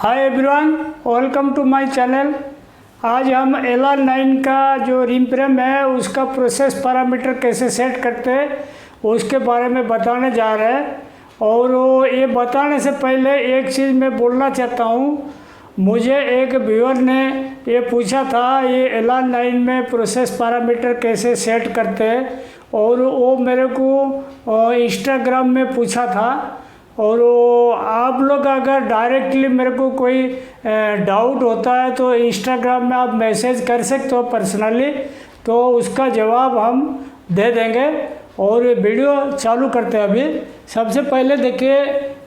Hi everyone, welcome to my channel. आज हम LR9 का जो रिम फ्रेम है उसका प्रोसेस पैरामीटर कैसे सेट करते हैं उसके बारे में बताने जा रहे हैं। और ये बताने से पहले एक चीज़ मैं बोलना चाहता हूँ। मुझे एक व्यूअर ने ये पूछा था ये LR9 में प्रोसेस पैरामीटर कैसे सेट करते हैं, और वो मेरे को इंस्टाग्राम में पूछा था। और आप लोग अगर डायरेक्टली मेरे को कोई डाउट होता है तो इंस्टाग्राम में आप मैसेज कर सकते हो पर्सनली, तो उसका जवाब हम दे देंगे। और वीडियो चालू करते हैं अभी। सबसे पहले देखिए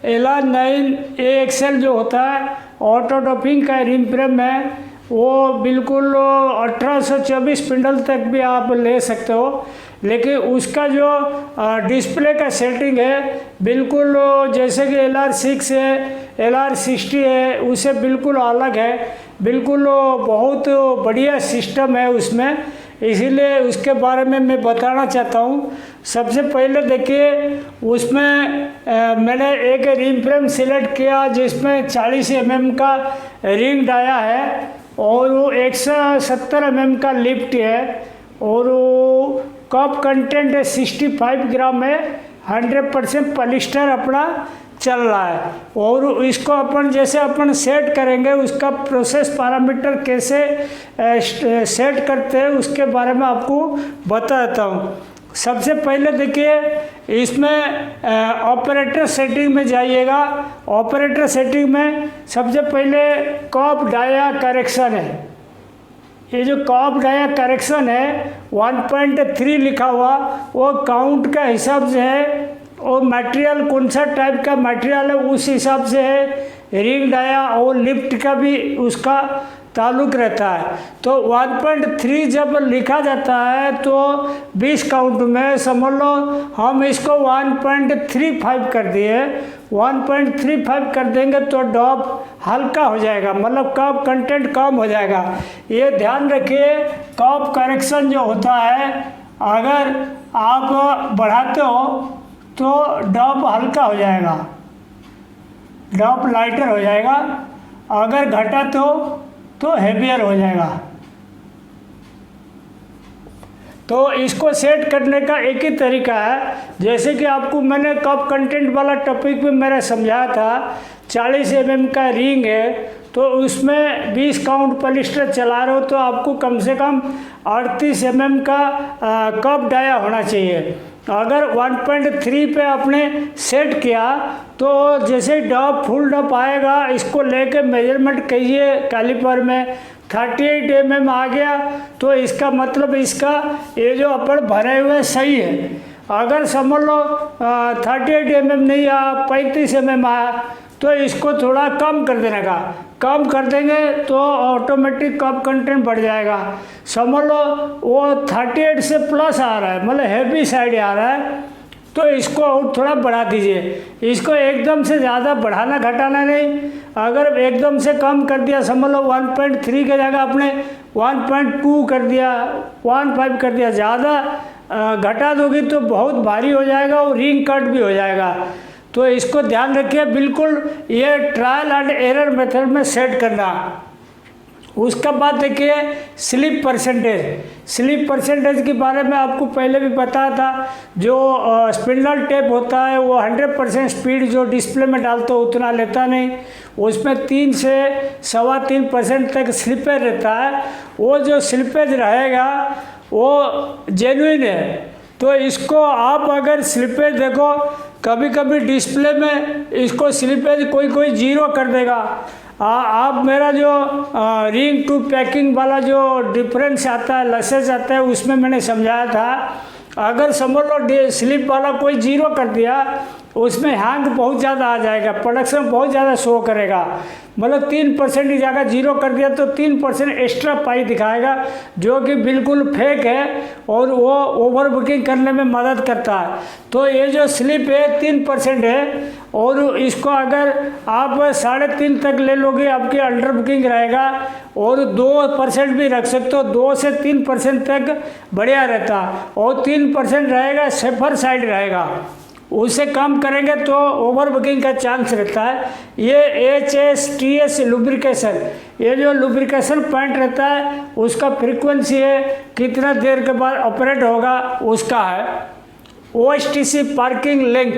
LR9 AXL जो होता है ऑटो डॉपिंग का रिम फ्रेम है, वो बिल्कुल 1824 स्पिंडल तक भी आप ले सकते हो। लेकिन उसका जो डिस्प्ले का सेटिंग है बिल्कुल जैसे कि LR6 है, LR60 है, उससे बिल्कुल अलग है। बिल्कुल बहुत बढ़िया सिस्टम है उसमें, इसीलिए उसके बारे में मैं बताना चाहता हूँ। सबसे पहले देखिए उसमें मैंने एक रिम फ्रेम सिलेक्ट किया जिसमें 40 mm का रिंग डाया है और वो 170 mm का लिफ्ट है, और कप कंटेंट 65 ग्राम है। 100% पॉलिस्टर अपना चल रहा है। और इसको अपन जैसे अपन सेट करेंगे उसका प्रोसेस पैरामीटर कैसे सेट करते हैं उसके बारे में आपको बता देता हूँ। सबसे पहले देखिए इसमें ऑपरेटर सेटिंग में जाइएगा। ऑपरेटर सेटिंग में सबसे पहले कप डाया करेक्शन है। ये जो कप डाया करेक्शन है 1.3 लिखा हुआ, वो काउंट का हिसाब से है। और मटेरियल कौन सा टाइप का मटेरियल है उस हिसाब से है। रिंग डाया और लिफ्ट का भी उसका ताल्लुक रहता है। तो 1.3 जब लिखा जाता है तो 20 काउंट में समझ लो हम इसको 1.35 कर दिए। 1.35 कर देंगे तो डॉप हल्का हो जाएगा, मतलब कप कंटेंट कम हो जाएगा। ये ध्यान रखिए कप करेक्शन जो होता है अगर आप बढ़ाते हो तो डॉप हल्का हो जाएगा, डॉप लाइटर हो जाएगा। अगर घटाते हो तो हेवियर हो जाएगा। तो इसको सेट करने का एक ही तरीका है, जैसे कि आपको मैंने कप कंटेंट वाला टॉपिक में मैंने समझाया था। 40 mm का रिंग है तो उसमें 20 काउंट पॉलिस्टर चला रहे हो तो आपको कम से कम 38 mm का कप डाया होना चाहिए। अगर 1.3 पे आपने सेट किया तो जैसे डॉप फुल डॉप आएगा इसको लेके मेजरमेंट कीजिए कैलिपर में। 38 mm आ गया तो इसका मतलब इसका ये जो अपन भरे हुए सही है। अगर समझ लो 38 mm नहीं आया, 35 mm आया तो इसको थोड़ा कम कर देने का। कम कर देंगे तो ऑटोमेटिक कप कंटेंट बढ़ जाएगा। समझ लो वो 38 से प्लस आ रहा है, मतलब हैवी साइड आ रहा है, तो इसको और थोड़ा बढ़ा दीजिए। इसको एकदम से ज़्यादा बढ़ाना घटाना नहीं। अगर एकदम से कम कर दिया, समझ लो 1.3 की जगह आपने 1.2 कर दिया, 1.5 कर दिया, ज़्यादा घटा दोगी तो बहुत भारी हो जाएगा और रिंग कट भी हो जाएगा। तो इसको ध्यान रखिए, बिल्कुल ये ट्रायल एंड एरर मेथड में सेट करना। उसका बाद देखिए स्लिप परसेंटेज। स्लिप परसेंटेज के बारे में आपको पहले भी बताया था। जो स्पिंडल टेप होता है वो 100% स्पीड जो डिस्प्ले में डालते हो उतना लेता नहीं, उसमें 3 से 3.25% तक स्लिपेज रहता है। वो जो स्लिपेज रहेगा वो जेन्युइन है। तो इसको आप अगर स्लिपेज देखो, कभी कभी डिस्प्ले में इसको स्लिपेज कोई कोई 0 कर देगा। आप मेरा जो रिंग टू पैकिंग वाला जो डिफरेंस आता है, लसेज आता है, उसमें मैंने समझाया था। अगर समझ लो स्लिप वाला कोई 0 कर दिया उसमें हैंग बहुत ज़्यादा आ जाएगा, प्रोडक्शन बहुत ज़्यादा शो करेगा। मतलब 3% की जगह 0 कर दिया तो 3% एक्स्ट्रा पाई दिखाएगा, जो कि बिल्कुल फेक है और वो ओवर बुकिंग करने में मदद करता है। तो ये जो स्लिप है 3% है, और इसको अगर आप 3.5 तक ले लोगे आपकी अंडर बुकिंग रहेगा। और 2% भी रख सकते हो, 2 से 3% तक बढ़िया रहता, और 3% रहेगा सेफर साइड रहेगा। उससे कम करेंगे तो ओवर बुकिंग का चांस रहता है। ये HSTS लुब्रिकेशन, ये जो लुब्रिकेशन पॉइंट रहता है उसका फ्रीक्वेंसी है, कितना देर के बाद ऑपरेट होगा उसका है। OSTC पार्किंग लेंथ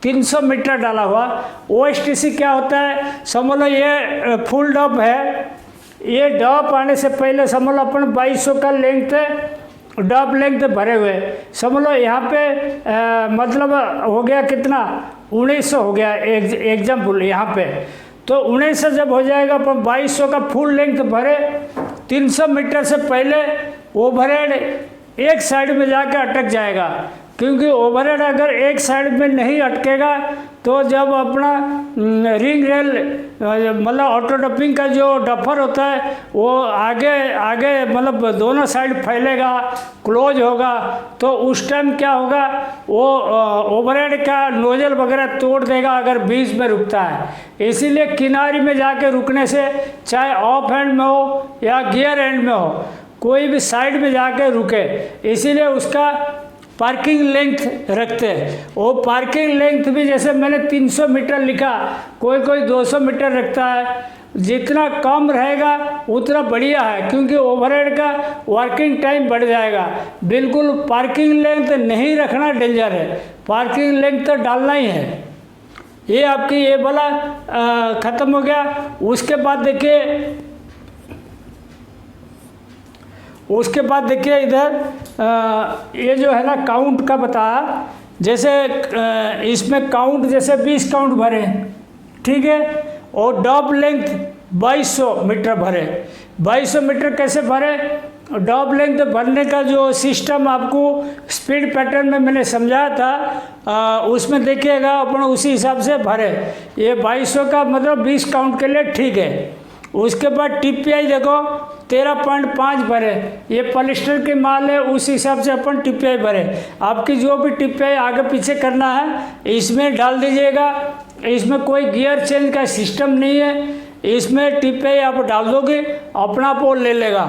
300 मीटर डाला हुआ। OSTC क्या होता है, समझ लो ये फुल डॉप है, ये डॉप आने से पहले समझ लो अपन 2200 का लेंथ डॉप लेंथ भरे हुए, समझ लो यहाँ पे मतलब हो गया कितना 1900 हो गया एग्जाम्पल यहाँ पे। तो 1900 जब हो जाएगा अपन 2200 का फुल लेंथ भरे, 300 मीटर से पहले ओवरहेड एक साइड में जाकर अटक जाएगा, क्योंकि ओवरहेड अगर एक साइड में नहीं अटकेगा तो जब अपना रिंग रेल मतलब ऑटो डंपिंग का जो डफर होता है वो आगे आगे मतलब दोनों साइड फैलेगा, क्लोज होगा, तो उस टाइम क्या होगा वो ओवरहेड का नोजल वगैरह तोड़ देगा अगर बीच में रुकता है। इसीलिए किनारे में जाके रुकने से, चाहे ऑफ हैंड में हो या गियर हैंड में हो, कोई भी साइड में जाके रुके, इसीलिए उसका पार्किंग लेंथ रखते हैं। वो पार्किंग लेंथ भी जैसे मैंने 300 मीटर लिखा, कोई कोई 200 मीटर रखता है। जितना कम रहेगा उतना बढ़िया है, क्योंकि ओवरहेड का वर्किंग टाइम बढ़ जाएगा। बिल्कुल पार्किंग लेंथ नहीं रखना डेंजर है, पार्किंग लेंथ तो डालना ही है। ये आपकी ये वाला ख़त्म हो गया। उसके बाद देखिए इधर ये जो है ना काउंट का बताया, जैसे इसमें काउंट जैसे 20 काउंट भरे, ठीक है, और डॉप लेंथ 2200 मीटर भरे। 2200 मीटर कैसे भरे, डॉप लेंथ भरने का जो सिस्टम आपको स्पीड पैटर्न में मैंने समझाया था, उसमें देखिएगा अपन उसी हिसाब से भरे। ये 2200 का मतलब 20 काउंट के लिए ठीक है। उसके बाद TPI देखो 13.5 भरे, ये पॉलिस्टर के माल है, उस हिसाब से अपन TPI भरे। आपकी जो भी TPI आगे पीछे करना है इसमें डाल दीजिएगा। इसमें कोई गियर चेंज का सिस्टम नहीं है, इसमें TPI आप डाल दोगे अपना आप वो ले लेगा।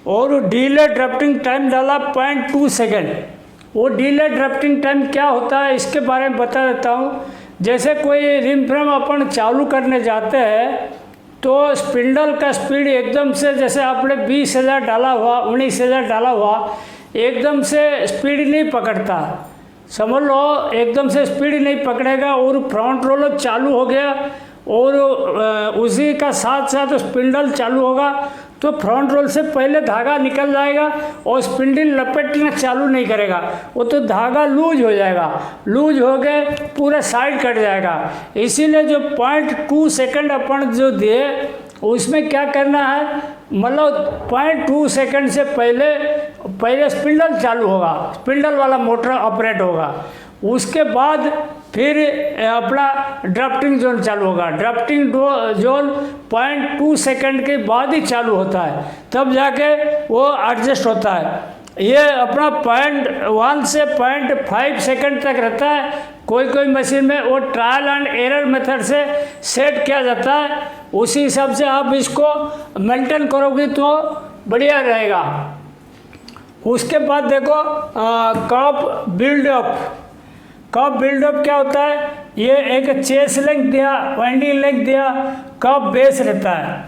और डीले ड्राफ्टिंग टाइम डाला 0.2 सेकेंड। वो डीले ड्राफ्टिंग टाइम क्या होता है इसके बारे में बता देता हूँ। जैसे कोई रिम फ्रेम अपन चालू करने जाते हैं तो स्पिंडल का स्पीड एकदम से, जैसे आपने 20,000 डाला हुआ, 19,000 डाला हुआ, एकदम से स्पीड नहीं पकड़ता, समझ लो एकदम से स्पीड नहीं पकड़ेगा। और फ्रंट रोलर चालू हो गया और उसी का साथ साथ स्पिंडल चालू होगा तो फ्रंट रोल से पहले धागा निकल जाएगा और स्पिंडल लपेटना चालू नहीं करेगा, वो तो धागा लूज हो जाएगा, लूज हो गए पूरा साइड कट जाएगा। इसीलिए जो 0.2 सेकंड अपन जो दिए उसमें क्या करना है, मतलब 0.2 सेकंड से पहले स्पिंडल चालू होगा, स्पिंडल वाला मोटर ऑपरेट होगा। उसके बाद फिर अपना ड्राफ्टिंग जोन चालू होगा। ड्राफ्टिंग जोन 0.2 सेकंड के बाद ही चालू होता है, तब जाके वो एडजस्ट होता है। ये अपना 0.1 से 0.5 सेकंड तक रहता है। कोई मशीन में वो ट्रायल एंड एरर मेथड से सेट किया जाता है, उसी हिसाब से आप इसको मेंटेन करोगे तो बढ़िया रहेगा। उसके बाद देखो कप बिल्डअप। कप बिल्डअप क्या होता है, ये एक चेस लेंथ दिया, वाइंडिंग लेंथ दिया, कप बेस रहता है।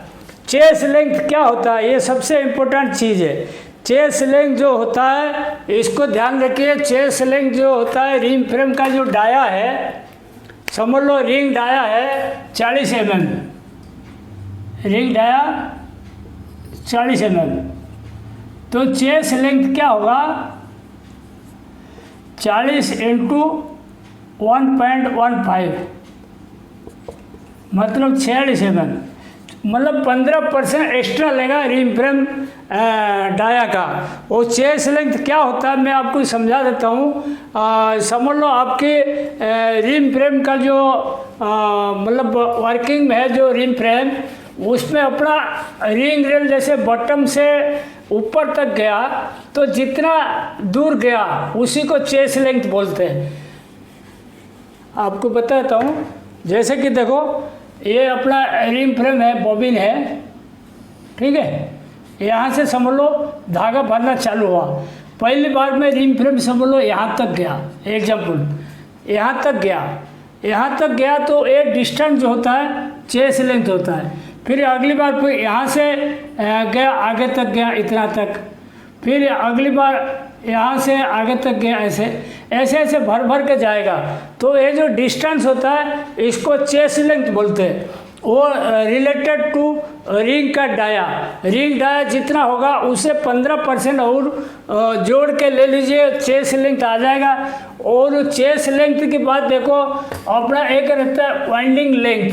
चेस लेंथ क्या होता है, ये सबसे इम्पोर्टेंट चीज़ है। चेस लेंथ जो होता है इसको ध्यान रखिए। चेस लेंथ जो होता है रिंग फ्रेम का जो डाया है, समझ लो रिंग डाया है 40 mm, रिंग डाया 40 mm, तो चेस लेंथ क्या होगा 40 × 1.15 मतलब 46 mm, मतलब 15% एक्स्ट्रा लेगा रिम फ्रेम डाया का। वो चेस लेंथ क्या होता है मैं आपको समझा देता हूँ। समझ लो आपके रिम फ्रेम का जो मतलब वर्किंग में है जो रिम फ्रेम, उसमें अपना रिंग रेल जैसे बॉटम से ऊपर तक गया तो जितना दूर गया उसी को चेस लेंथ बोलते हैं। आपको बताता हूँ, जैसे कि देखो ये अपना रिंग फ्रेम है, बॉबिन है, ठीक है, यहाँ से समझ लो धागा भरना चालू हुआ। पहली बार में रिंग फ्रेम समझ लो यहाँ तक गया एग्जाम्पल, यहाँ तक गया, यहाँ तक गया तो एक डिस्टेंस जो होता है चेस्ट लेंथ होता है। फिर अगली बार फिर यहाँ से गया, आगे तक गया इतना तक, फिर अगली बार यहाँ से आगे तक गया, ऐसे ऐसे ऐसे भर भर के जाएगा। तो ये जो डिस्टेंस होता है इसको चेस्ट लेंथ बोलते हैं। वो रिलेटेड टू रिंग का डाया, रिंग डाया जितना होगा उससे 15% और जोड़ के ले लीजिए, चेस्ट लेंथ आ जाएगा। और चेस्ट लेंथ के बाद देखो अपना एक रहता है वाइंडिंग लेंथ।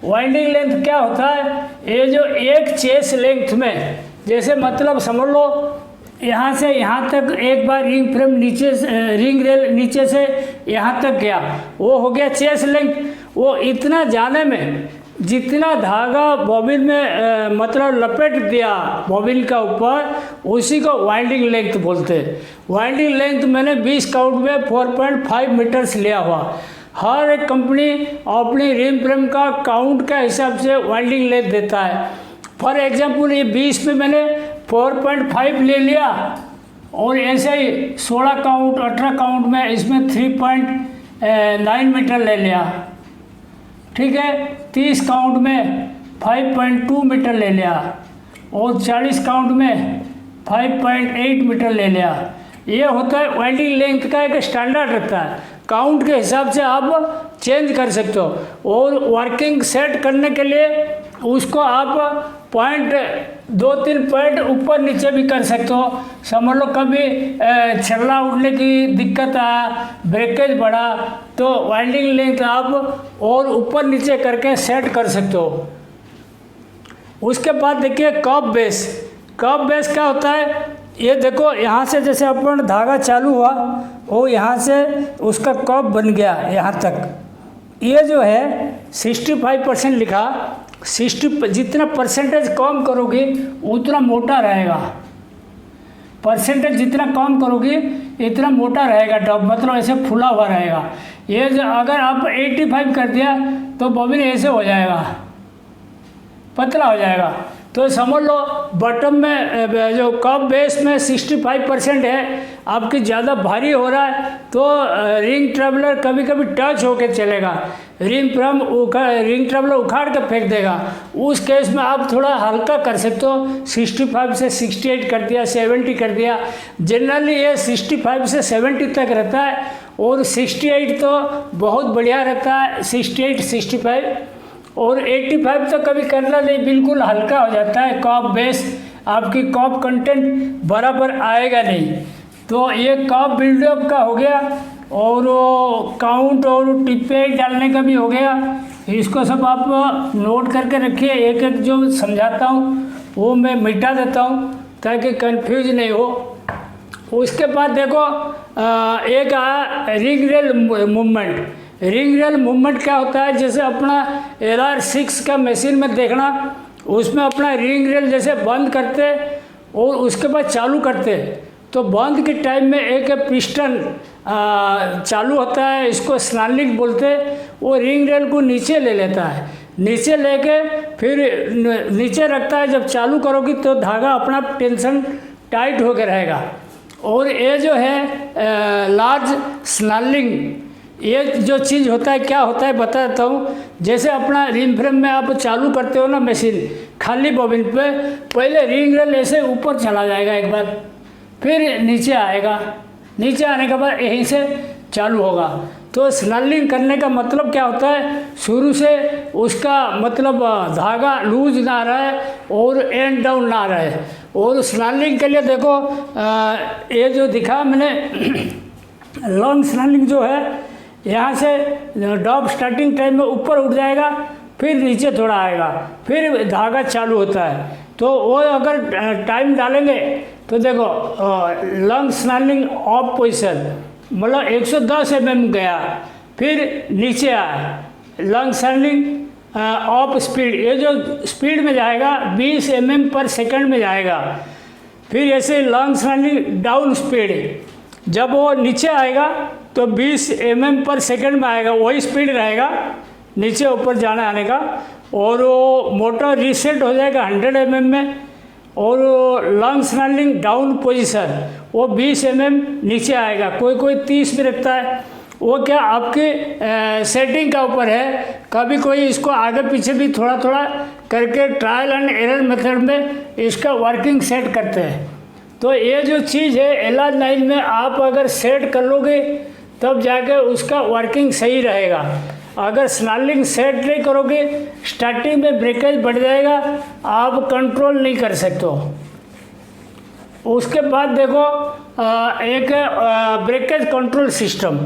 वाइंडिंग लेंथ क्या होता है, ये जो एक चेस्ट लेंथ में, जैसे मतलब समझ लो यहाँ से यहाँ तक एक बार रिंग फ्रेम नीचे से, रिंग रेल नीचे से यहाँ तक गया, वो हो गया चेस्ट लेंथ। वो इतना जाने में जितना धागा बॉबिन में मतलब लपेट दिया बॉबिन का ऊपर, उसी को वाइंडिंग लेंथ बोलते हैं। वाइंडिंग लेंथ मैंने 20 काउंट में 4.5 मीटर्स लिया हुआ। हर एक कंपनी अपनी रिम फ्रेम का काउंट के हिसाब से वाइंडिंग लेंथ देता है। फॉर एग्जांपल ये 20 में मैंने 4.5 ले लिया, और ऐसे ही 16 काउंट 18 काउंट में इसमें 3.9 मीटर ले लिया, ठीक है। 30 काउंट में 5.2 मीटर ले लिया, और 40 काउंट में 5.8 मीटर ले लिया। ये होता है वाइंडिंग लेंथ का एक स्टैंडर्ड रहता है। काउंट के हिसाब से आप चेंज कर सकते हो, और वर्किंग सेट करने के लिए उसको आप पॉइंट 2-3 पॉइंट ऊपर नीचे भी कर सकते हो। समझ लो कभी छल्ला उड़ने की दिक्कत आया, ब्रेकेज बढ़ा, तो वाइंडिंग लेंथ आप और ऊपर नीचे करके सेट कर सकते हो। उसके बाद देखिए कप बेस। कप बेस क्या होता है, ये देखो यहाँ से जैसे अपन धागा चालू हुआ, वो यहाँ से उसका कप बन गया यहाँ तक। ये जो है 65% लिखा, 60 जितना परसेंटेज कम करोगे उतना मोटा रहेगा। परसेंटेज जितना कम करोगे इतना मोटा रहेगा टॉप, मतलब ऐसे फुला हुआ रहेगा। ये जो अगर आप 85 कर दिया तो बॉबिन ऐसे हो जाएगा, पतला हो जाएगा। तो समझ लो बॉटम में जो कप बेस में 65% है, आपकी ज़्यादा भारी हो रहा है तो रिंग ट्रैवलर कभी कभी टच होके चलेगा, रिंग ट्रैवलर उखाड़ के फेंक देगा। उस केस में आप थोड़ा हल्का कर सकते हो, 65 से 68 कर दिया, 70 कर दिया। जनरली ये 65 से 70 तक रहता है, और 68 तो बहुत बढ़िया रहता है, 68 65। और 85 तो कभी करना नहीं, बिल्कुल हल्का हो जाता है कॉप बेस, आपकी कॉप कंटेंट बराबर आएगा नहीं। तो ये कॉप बिल्डअप का हो गया, और काउंट और टिप्पे डालने का भी हो गया। इसको सब आप नोट करके रखिए, एक एक जो समझाता हूँ वो मैं मिटा देता हूँ ताकि कंफ्यूज नहीं हो। उसके बाद देखो एक आया ring rail movement. Ring rail movement क्या होता है, जैसे अपना LR6 का मशीन में देखना, उसमें अपना रिंग रेल जैसे बंद करते और उसके बाद चालू करते, तो बंद के टाइम में एक पिस्टन चालू होता है, इसको स्नार्लिंग बोलते। वो रिंग रेल को नीचे ले लेता है, नीचे लेके फिर नीचे रखता है। जब चालू करोगी तो धागा अपना टेंशन टाइट होकर रहेगा। और ये जो है लार्ज स्नार्लिंग, ये जो चीज़ होता है क्या होता है बता देता हूँ। जैसे अपना रिंग फ्रेम में आप चालू करते हो ना मशीन, खाली बॉबिन पे पहले रिंग रेल ऐसे ऊपर चला जाएगा एक बार, फिर नीचे आएगा, नीचे आने के बाद यहीं से चालू होगा। तो स्नार्लिंग करने का मतलब क्या होता है, शुरू से उसका मतलब धागा लूज ना रहे और एंड डाउन ना रहे। और स्नार्लिंग के लिए देखो ये जो दिखा मैंने लॉन्ग स्नार्लिंग जो है, यहाँ से डॉप स्टार्टिंग टाइम में ऊपर उठ जाएगा, फिर नीचे थोड़ा आएगा, फिर धागा चालू होता है। तो वो अगर टाइम डालेंगे तो देखो लॉन्ग स्नार्लिंग ऑफ पोजिशन, मतलब 110 mm गया, फिर नीचे आया। लॉन्ग स्नार्लिंग ऑफ स्पीड, ये जो स्पीड में जाएगा 20 mm पर सेकंड में जाएगा। फिर ऐसे लॉन्ग स्नार्लिंग डाउन स्पीड, जब वो नीचे आएगा तो 20 mm पर सेकंड में आएगा, वही स्पीड रहेगा नीचे ऊपर जाने आने का। और वो मोटर रीसेट हो जाएगा 100 mm में। और लॉन्ग स्नार्लिंग डाउन पोजीशन वो 20 mm नीचे आएगा, कोई कोई 30 में रखता है। वो क्या आपकी सेटिंग का ऊपर है। कभी कोई इसको आगे पीछे भी थोड़ा थोड़ा करके ट्रायल एंड एरर मेथड में इसका वर्किंग सेट करते हैं। तो ये जो चीज़ है LR9 में आप अगर सेट कर लोगे तब जाके उसका वर्किंग सही रहेगा। अगर स्नॉलिंग सेट नहीं करोगे स्टार्टिंग में ब्रेकेज बढ़ जाएगा, आप कंट्रोल नहीं कर सकते हो। उसके बाद देखो एक breakage control system.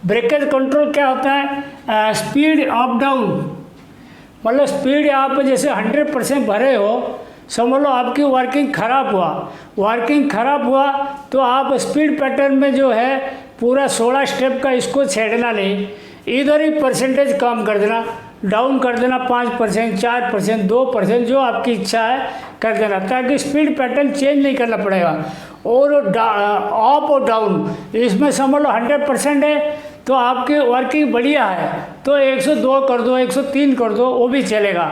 Breakage control क्या होता है? स्पीड अप डाउन, मतलब स्पीड आप जैसे 100% भरे हो, समझ लो आपकी वर्किंग ख़राब हुआ, वर्किंग ख़राब हुआ तो आप स्पीड पैटर्न में जो है पूरा 16 स्टेप का इसको छेड़ना नहीं, इधर ही परसेंटेज कम कर देना, डाउन कर देना 5%, 4%, 2%, जो आपकी इच्छा है कर देना, ताकि स्पीड पैटर्न चेंज नहीं करना पड़ेगा। और अप और डाउन इसमें समझ लो 100% है तो आपकी वर्किंग बढ़िया है तो 102 कर दो, 103 कर दो, वो भी चलेगा।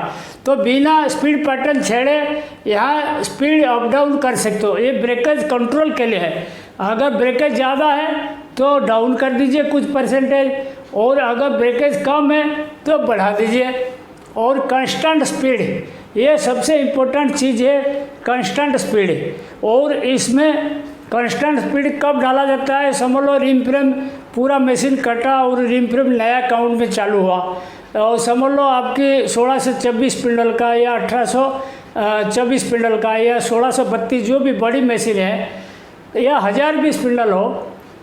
तो बिना स्पीड पैटर्न छेड़े यहाँ स्पीड अप डाउन कर सकते हो। ये ब्रेकेज कंट्रोल के लिए है। अगर ब्रेकेज ज़्यादा है तो डाउन कर दीजिए कुछ परसेंटेज, और अगर ब्रेकेज कम है तो बढ़ा दीजिए। और कांस्टेंट स्पीड, ये सबसे इम्पोर्टेंट चीज़ है, कांस्टेंट स्पीड। और इसमें कांस्टेंट स्पीड कब डाला जाता है? समझ लो रिम फ्रेम पूरा मशीन कटा और रिम फ्रेम नया काउंट में चालू हुआ, और समझ लो आपकी 16 से 24 स्पिंडल का या 1824 स्पिंडल का या 1632 जो भी बड़ी मशीन है या 1000 भी स्पिंडल हो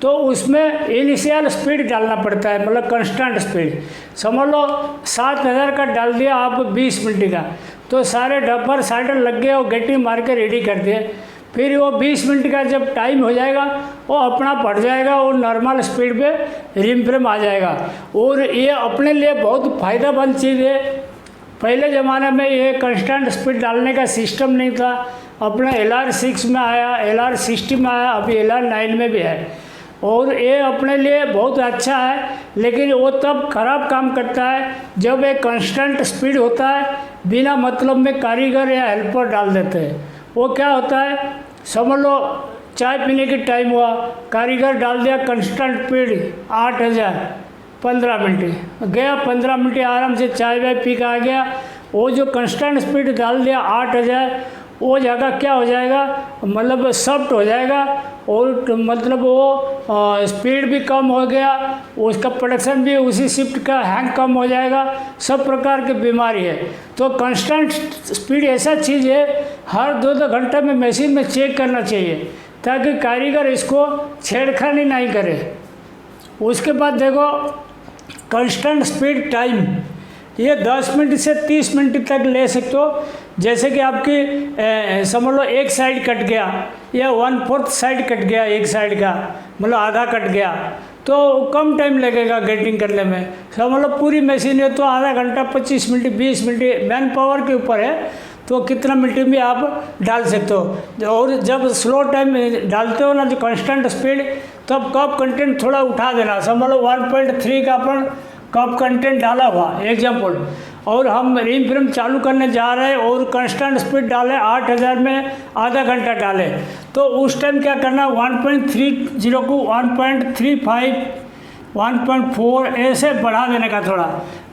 तो उसमें इनिशियल स्पीड डालना पड़ता है, मतलब कांस्टेंट स्पीड। समझ लो 7000 का डाल दिया आप 20 मिनट का, तो सारे डब्बर साइडर लग गए और गट्टी मार के रेडी कर दिए। फिर वो 20 मिनट का जब टाइम हो जाएगा वो अपना बढ़ जाएगा और नॉर्मल स्पीड पे रिम फ्रेम आ जाएगा। और ये अपने लिए बहुत फ़ायदेमंद चीज़ है। पहले ज़माने में ये कांस्टेंट स्पीड डालने का सिस्टम नहीं था, अपने LR6 में आया, LR60 में आया, अभी LR9 में भी है, और ये अपने लिए बहुत अच्छा है। लेकिन वो तब खराब काम करता है जब एक कांस्टेंट स्पीड होता है, बिना मतलब में कारीगर या हेल्पर डाल देते हैं। वो क्या होता है, समझ लो चाय पीने की टाइम हुआ, कारीगर डाल दिया कांस्टेंट स्पीड 8000, 15 मिनट गया, 15 मिनट आराम से चाय वाय पी के आ गया। वो जो कांस्टेंट स्पीड डाल दिया 8000, वो जगह क्या हो जाएगा, मतलब सॉफ्ट हो जाएगा, और मतलब वो स्पीड भी कम हो गया, उसका प्रोडक्शन भी उसी शिफ्ट का हैंग कम हो जाएगा, सब प्रकार की बीमारी है। तो कांस्टेंट स्पीड ऐसा चीज़ है, हर 2-2 घंटे में मशीन में चेक करना चाहिए ताकि कारीगर इसको छेड़खानी नहीं करे। उसके बाद देखो कांस्टेंट स्पीड टाइम, ये 10 मिनट से 30 मिनट तक ले सकते हो। जैसे कि आपकी समझ लो एक साइड कट गया या 1/4 साइड कट गया, एक साइड का मतलब आधा कट गया, तो कम टाइम लगेगा गेटिंग करने में। समझ लो पूरी मशीन है तो आधा घंटा, 25 मिनट, 20 मिनट, मैन पावर के ऊपर है तो कितना मिनट में आप डाल सकते हो। और जब स्लो टाइम डालते हो ना जो कांस्टेंट स्पीड, तब कप कंटेंट थोड़ा उठा देना। समझ लो 1.3 का अपन कप कंटेंट डाला हुआ एग्जाम्पल, और हम रिम फ्रेम चालू करने जा रहे हैं और कांस्टेंट स्पीड डालें 8000 में आधा घंटा डालें, तो उस टाइम क्या करना, 1.30 को 1.35, 1.4 ऐसे बढ़ा देने का। थोड़ा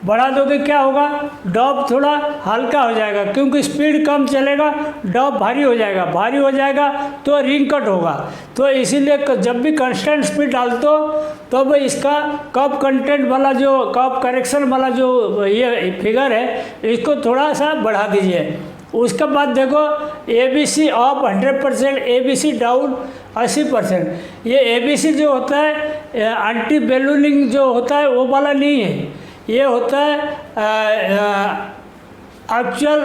बढ़ा दोगे क्या होगा, डॉप थोड़ा हल्का हो जाएगा, क्योंकि स्पीड कम चलेगा, डॉप भारी हो जाएगा, भारी हो जाएगा तो रिंग कट होगा। तो इसीलिए जब भी कांस्टेंट स्पीड डालते हो तब इसका कप कंटेंट वाला जो कप करेक्शन वाला जो ये फिगर है इसको थोड़ा सा बढ़ा दीजिए। उसके बाद देखो ABC अप 100%, ABC डाउन 80%। ये ABC जो होता है एंटी बैलूनिंग जो होता है वो वाला नहीं है, ये होता है एक्चुअल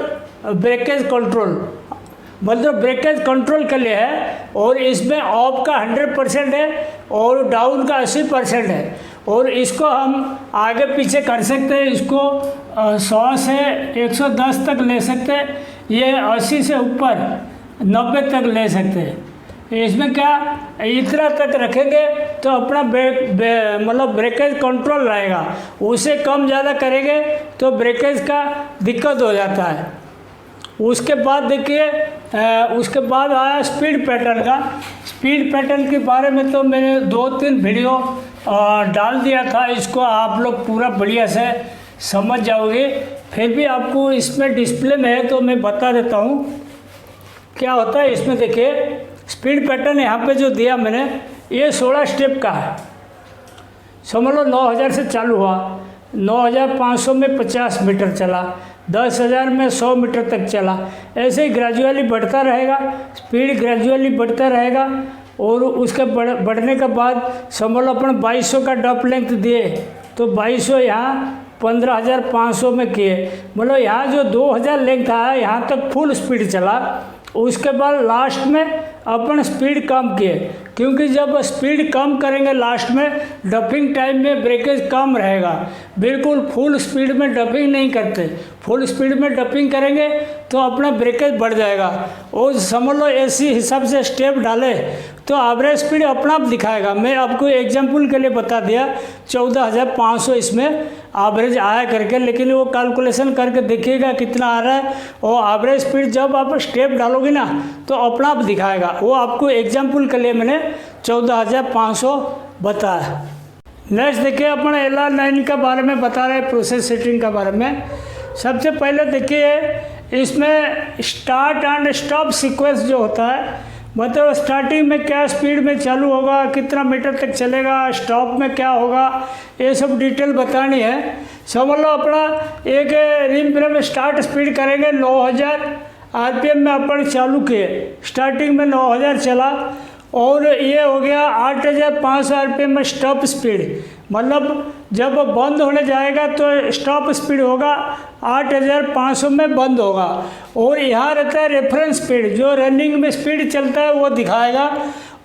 ब्रेकेज कंट्रोल, मतलब ब्रेकेज कंट्रोल के लिए है। और इसमें अप का 100% है और डाउन का 80% है, और इसको हम आगे पीछे कर सकते हैं। इसको 100 से 110 तक ले सकते हैं, ये 80 से ऊपर 90 तक ले सकते हैं। इसमें क्या इतना तक रखेंगे तो अपना मतलब ब्रेकेज कंट्रोल रहेगा, उसे कम ज़्यादा करेंगे तो ब्रेकेज का दिक्कत हो जाता है। उसके बाद देखिए उसके बाद आया स्पीड पैटर्न का। स्पीड पैटर्न के बारे में तो मैंने 2-3 वीडियो डाल दिया था। इसको आप लोग पूरा बढ़िया से समझ जाओगे। फिर भी आपको इसमें डिस्प्ले में है तो मैं बता देता हूँ क्या होता है इसमें। देखिए स्पीड पैटर्न यहाँ पे जो दिया मैंने, ये 16 स्टेप का है। समझ लो 9000 से चालू हुआ, 9500 में 50 मीटर चला, 10,000 में 100 मीटर तक चला। ऐसे ही ग्रेजुअली बढ़ता रहेगा, स्पीड ग्रेजुअली बढ़ता रहेगा। और उसके बढ़ने के बाद समझ लो अपन 2200 का ड्रॉप लेंथ दिए तो 2200 यहाँ 15,500 में किए। मतलब यहाँ जो 2000 लेंथ आया यहाँ तक फुल स्पीड चला। उसके बाद लास्ट में अपन स्पीड कम किए, क्योंकि जब स्पीड कम करेंगे लास्ट में डंपिंग टाइम में ब्रेकेज कम रहेगा। बिल्कुल फुल स्पीड में डंपिंग नहीं करते, फुल स्पीड में डंपिंग करेंगे तो अपना ब्रेकेज बढ़ जाएगा। और समझ लो ऐसी हिसाब से स्टेप डाले तो एवरेज स्पीड अपना आप दिखाएगा। मैं आपको एग्जांपल के लिए बता दिया 14,500 इसमें एवरेज आया करके, लेकिन वो कैलकुलेशन करके देखिएगा कितना आ रहा है। और एवरेज स्पीड जब आप स्टेप डालोगे ना तो अपना आप दिखाएगा। वो आपको एग्जांपल के लिए मैंने 14,500 बताया। नेक्स्ट देखिए अपन LR9 के बारे में बता रहे हैं, प्रोसेस सेटिंग के बारे में। सबसे पहले देखिए इसमें स्टार्ट एंड स्टॉप सीक्वेंस जो होता है, मतलब स्टार्टिंग में क्या स्पीड में चालू होगा, कितना मीटर तक चलेगा, स्टॉप में क्या होगा, ये सब डिटेल बतानी है। समझ लो अपना एक रिम फ्रेम स्टार्ट स्पीड करेंगे 9000 RPM में अपन चालू किए, स्टार्टिंग में 9000 चला और ये हो गया 8500 RPM में स्टॉप स्पीड। मतलब जब बंद होने जाएगा तो स्टॉप स्पीड होगा 8500 में बंद होगा। और यहाँ रहता है रेफरेंस स्पीड, जो रनिंग में स्पीड चलता है वो दिखाएगा।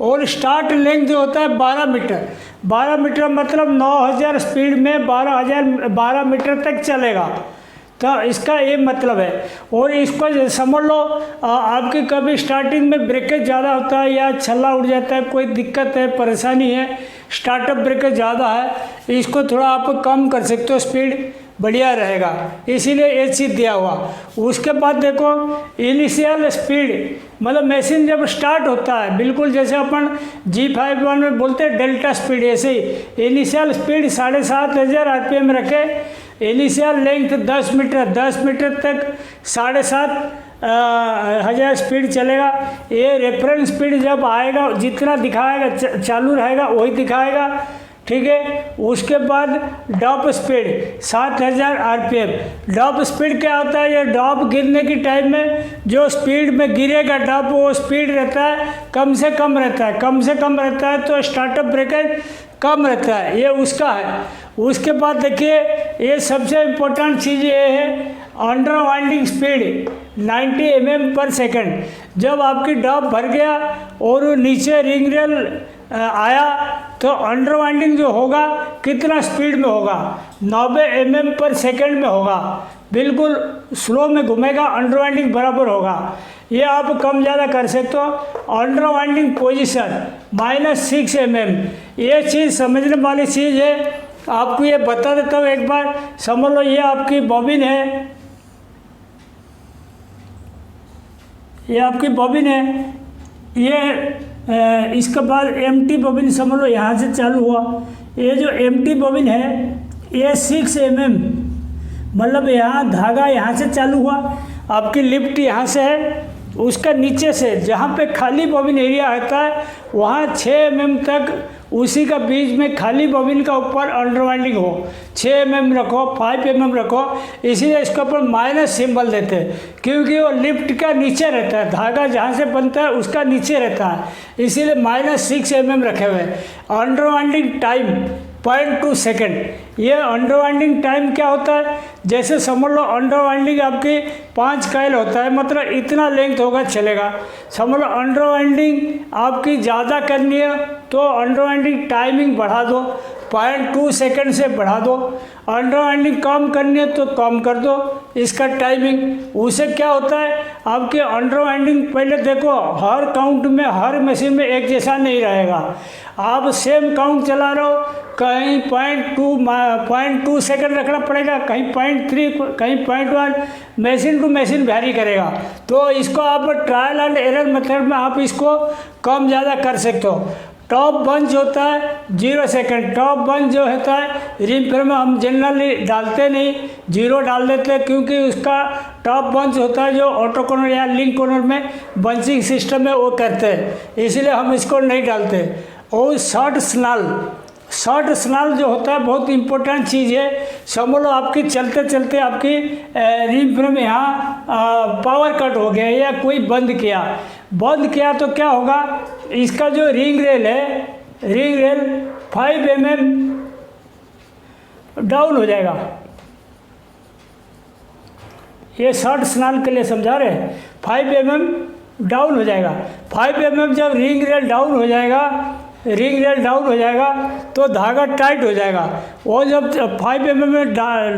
और स्टार्ट लेंथ जो होता है 12 मीटर, 12 मीटर मतलब 9000 स्पीड में 12 मीटर तक चलेगा। तो इसका ये मतलब है। और इसको समझ लो आपकी कभी स्टार्टिंग में ब्रेकेज ज़्यादा होता है या छल्ला उड़ जाता है, कोई दिक्कत है, परेशानी है, स्टार्टअप ब्रेकेज ज़्यादा है, इसको थोड़ा आप कम कर सकते हो, स्पीड बढ़िया रहेगा, इसीलिए ये चीज़ दिया हुआ। उसके बाद देखो इनिशियल स्पीड, मतलब मशीन जब स्टार्ट होता है बिल्कुल जैसे अपन G51 में बोलते हैं डेल्टा स्पीड, ऐसे ही इनिशियल स्पीड 7500 RPM रखे। इनिशियल लेंथ 10 मीटर, 10 मीटर तक 7500 स्पीड चलेगा। ये रेफरेंस स्पीड जब आएगा जितना दिखाएगा चालू रहेगा वही दिखाएगा, ठीक है। उसके बाद drop speed 7000 RPM। Drop speed क्या होता है, ये ड्रॉप गिरने की टाइम में जो स्पीड में गिरेगा ड्रॉप, वो स्पीड रहता है कम से कम रहता है, कम से कम रहता है तो स्टार्टअप ब्रेकेज कम रहता है, ये उसका है। उसके बाद देखिए ये सबसे इम्पोर्टेंट चीज़ ये है अंडर वाइंडिंग स्पीड 90 mm/सेकंड। जब आपकी ड्रॉप भर गया और नीचे रिंग रेल आया तो अंडर वाइंडिंग जो होगा कितना स्पीड में होगा, 90 mm/सेकंड में होगा, बिल्कुल स्लो में घूमेगा, अंडर वाइंडिंग बराबर होगा। ये आप कम ज़्यादा कर सकते हो। अंडर वाइंडिंग पोजीशन -6 mm, ये चीज़ समझने वाली चीज़ है, आपको ये बता देता हूँ एक बार। समझ लो ये आपकी बॉबिन है, ये आपकी बॉबिन है, ये इसके बाद एम्प्टी बॉबिन समझ लो यहाँ से चालू हुआ। ये जो एम्प्टी बॉबिन है ये 6 mm, मतलब यहाँ धागा यहाँ से चालू हुआ, आपकी लिफ्ट यहाँ से है, उसका नीचे से जहाँ पे खाली बॉबिन एरिया होता है वहाँ 6 mm तक, उसी का बीच में खाली बॉबिन का ऊपर अंडर वाइंडिंग हो, 6 mm रखो, 5 mm रखो, इसीलिए इसके ऊपर माइनस सिंबल देते हैं, क्योंकि वो लिफ्ट का नीचे रहता है, धागा जहाँ से बनता है उसका नीचे रहता है, इसीलिए -6 mm रखे हुए। Under winding time 0.2 second. ये अंडर वाइंडिंग टाइम क्या होता है, जैसे समझ लो अंडर वाइंडिंग आपकी 5 कॉइल होता है, मतलब इतना लेंथ होगा चलेगा। समझ लो अंडर वाइंडिंग आपकी ज़्यादा करनी है तो अंडर वाइंडिंग टाइमिंग बढ़ा दो, 0.2 सेकेंड से बढ़ा दो। अंडर वाइंडिंग कम करनी है तो कम कर दो इसका टाइमिंग। उससे क्या होता है आपके अंडर वाइंडिंग, पहले देखो हर काउंट में हर मशीन में एक जैसा नहीं रहेगा। आप सेम काउंट चला रहे हो, कहीं 0.2 सेकंड रखना पड़ेगा, कहीं 0.3, कहीं 0.1, मशीन टू मशीन वैरी करेगा। तो इसको आप ट्रायल एंड एरर मेथड में आप इसको कम ज़्यादा कर सकते हो। टॉप बंच होता है 0 सेकंड। टॉप बंच जो होता है रिम फ्रेम में हम जनरली डालते नहीं, 0 डाल देते हैं, क्योंकि उसका टॉप बंच होता है जो ऑटो कॉर्नर या लिंक कॉर्नर में बंचिंग सिस्टम है वो करते हैं, इसलिए हम इसको नहीं डालते। और शॉर्ट स्नाल जो होता है बहुत इंपॉर्टेंट चीज़ है। समझ लो आपकी चलते चलते आपकी रिम फ्रेम यहाँ पावर कट हो गया या कोई बंद किया तो क्या होगा, इसका जो रिंग रेल है, रिंग रेल 5 mm डाउन हो जाएगा। ये शॉर्ट स्नाल के लिए समझा रहे हैं, 5 mm डाउन हो जाएगा। 5 mm जब रिंग रेल डाउन हो जाएगा तो धागा टाइट हो जाएगा। वो जब 5 mm में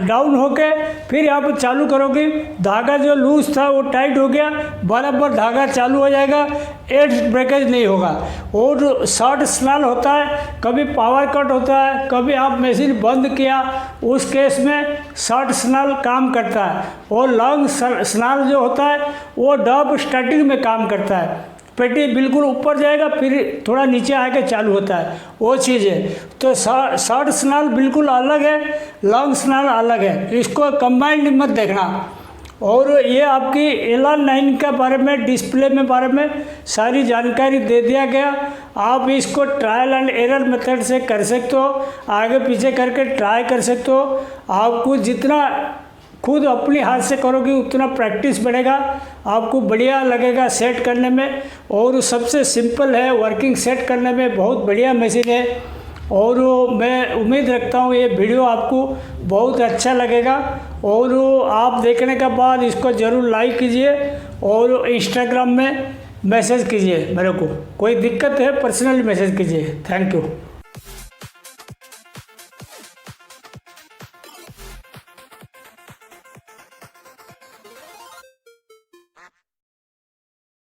डाउन होके फिर आप चालू करोगे, धागा जो लूज था वो टाइट हो गया, बराबर धागा चालू हो जाएगा, एड्स ब्रेकेज नहीं होगा। और शॉर्ट स्नाल होता है, कभी पावर कट होता है, कभी आप मशीन बंद किया, उस केस में शॉर्ट स्नाल काम करता है। और लॉन्ग स्नाल जो होता है वो डब स्टार्टिंग में काम करता है, पेटी बिल्कुल ऊपर जाएगा फिर थोड़ा नीचे आके चालू होता है, वो चीज़ है। तो शॉर्ट स्नाल बिल्कुल अलग है, लॉन्ग स्नाल अलग है, इसको कंबाइंड मत देखना। और ये आपकी LR9 के बारे में, डिस्प्ले में बारे में सारी जानकारी दे दिया गया। आप इसको ट्रायल एंड एरर मेथड से कर सकते हो, आगे पीछे करके ट्राई कर सकते हो। आपको जितना खुद अपने हाथ से करोगे उतना प्रैक्टिस बढ़ेगा, आपको बढ़िया लगेगा सेट करने में। और सबसे सिंपल है, वर्किंग सेट करने में बहुत बढ़िया मशीन है। और मैं उम्मीद रखता हूँ ये वीडियो आपको बहुत अच्छा लगेगा। और आप देखने के बाद इसको ज़रूर लाइक कीजिए और इंस्टाग्राम में मैसेज कीजिए मेरे को, कोई दिक्कत है पर्सनली मैसेज कीजिए। Thank you.